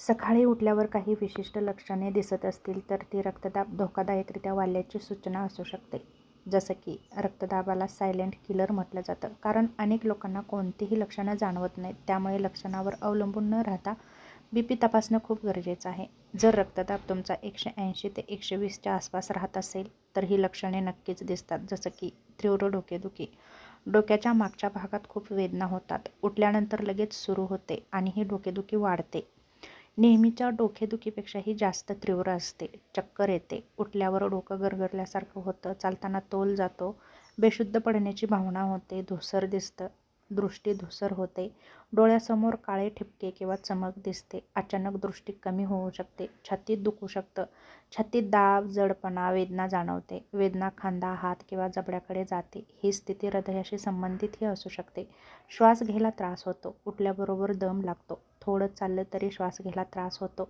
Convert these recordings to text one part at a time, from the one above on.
सकाळी उठल्यावर काही विशिष्ट लक्षणे दिसत असतील तर ती रक्तदाब धोकादायकरित्या वाढल्याची सूचना असू शकते. जसं की रक्तदाबाला सायलेंट किलर म्हटलं जातं, कारण अनेक लोकांना कोणतीही लक्षणं जाणवत नाहीत. त्यामुळे लक्षणावर अवलंबून न राहता BP तपासणं खूप गरजेचं आहे. जर रक्तदाब तुमचा 180 ते 120च्या आसपास राहत असेल तर ही लक्षणे नक्कीच दिसतात. जसं की तीव्र डोकेदुखी, डोक्याच्या मागच्या भागात खूप वेदना होतात, उठल्यानंतर लगेच सुरू होते आणि ही डोकेदुखी वाढते. नेहमीच्या डोकेदुखीपेक्षाही जास्त तीव्र असते, चक्कर येते, उठल्यावर डोकं गरगरल्यासारखं होतं, चालताना तोल जातो, बेशुद्ध पडण्याची भावना होते, धूसर दिसतं, दृष्टी धूसर होते, डोळ्यासमोर काळे ठिपके किंवा चमक दिसते, अचानक दृष्टी कमी होऊ शकते, छातीत दुखू शकतं, छातीत दाब, जडपणा, वेदना जाणवते, वेदना खांदा, हात किंवा जबड्याकडे जाते. ही स्थिती हृदयाशी संबंधितही असू शकते. श्वास घ्यायला त्रास होतो, उठल्याबरोबर दम लागतो, थोडं चाललं तरी श्वास घ्यायला त्रास होतो,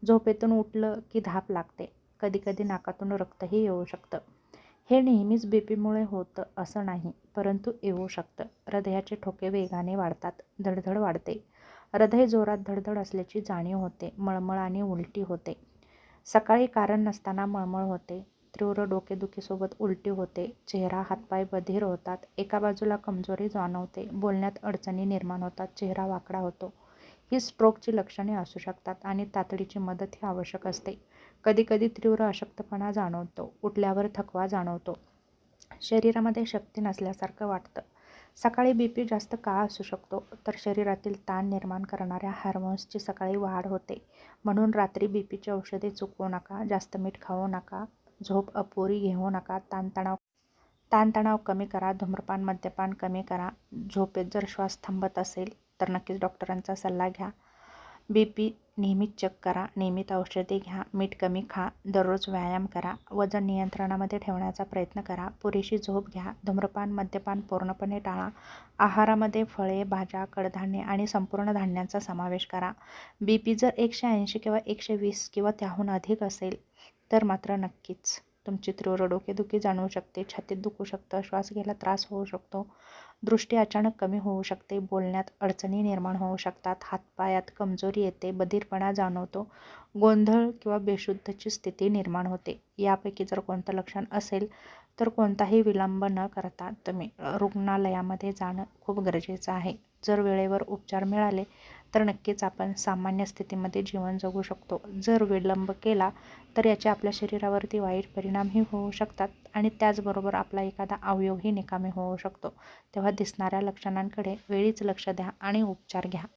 झोपेतून उठलं की धाप लागते, कधीकधी नाकातून रक्तही येऊ शकतं. हे नेहमीच BPमुळे होतं असं नाही, परंतु येऊ शकतं. हृदयाचे ठोके वेगाने वाढतात, धडधड वाढते, हृदय जोरात धडधड असल्याची जाणीव होते, मळमळ आणि उलटी होते. सकाळी कारण नसताना मळमळ होते, तीव्र डोकेदुखीसोबत उलटी होते, चेहरा हातपाय बधीर होतात, एका बाजूला कमजोरी जाणवते, बोलण्यात अडचणी निर्माण होतात, चेहरा वाकडा होतो. ही स्ट्रोकची लक्षणे असू शकतात आणि तातडीची मदतही आवश्यक असते. कधीकधी तीव्र अशक्तपणा जाणवतो, उठल्यावर थकवा जाणवतो, शरीरामध्ये शक्ती नसल्यासारखं वाटतं. सकाळी BP जास्त का असू शकतो तर शरीरातील ताण निर्माण करणाऱ्या हार्मोन्सची सकाळी वाढ होते. म्हणून रात्री BPची औषधे चुकवू नका, जास्त मीठ खाऊ नका, झोप अपुरी घेऊ नका, ताणतणाव कमी करा, धूम्रपान मद्यपान कमी करा, झोपेत जर श्वास थांबत असेल तर नक्कीच डॉक्टरांचा सल्ला घ्या. BP नेहमीच चेक करा, नियमित औषधे घ्या, मीठ कमी खा, दररोज व्यायाम करा, वजन नियंत्रणामध्ये ठेवण्याचा प्रयत्न करा, पुरेशी झोप घ्या, धूम्रपान मद्यपान पूर्णपणे टाळा, आहारामध्ये फळे, भाज्या, कडधान्ये आणि संपूर्ण धान्यांचा समावेश करा. BP जर 180 किंवा 120 किंवा त्याहून अधिक असेल तर मात्र नक्कीच तुमची तीव्र डोकेदुखी जाणवू शकते, छातीत दुखू शकतं, श्वास घ्यायला त्रास होऊ शकतो, दृष्टी अचानक कमी होऊ शकते, बोलण्यात अडचणी निर्माण होऊ शकतात, हातपायात कमजोरी येते, बधीरपणा जाणवतो, गोंधळ किंवा बेशुद्धची स्थिती निर्माण होते. यापैकी जर कोणतं लक्षण असेल तर कोणताही विलंब न करता तुम्ही रुग्णालयामध्ये जाणं खूप गरजेचं आहे. जर वेळेवर उपचार मिळाले तर नक्कीच आपण सामान्य स्थितीमध्ये जीवन जगू शकतो. जर विलंब केला तर याचे आपल्या शरीरावरती वाईट परिणामही होऊ शकतात आणि त्याचबरोबर आपला एखादा अवयवही निकामी होऊ शकतो. तेव्हा दिसणाऱ्या लक्षणांकडे वेळीच लक्ष द्या आणि उपचार घ्या.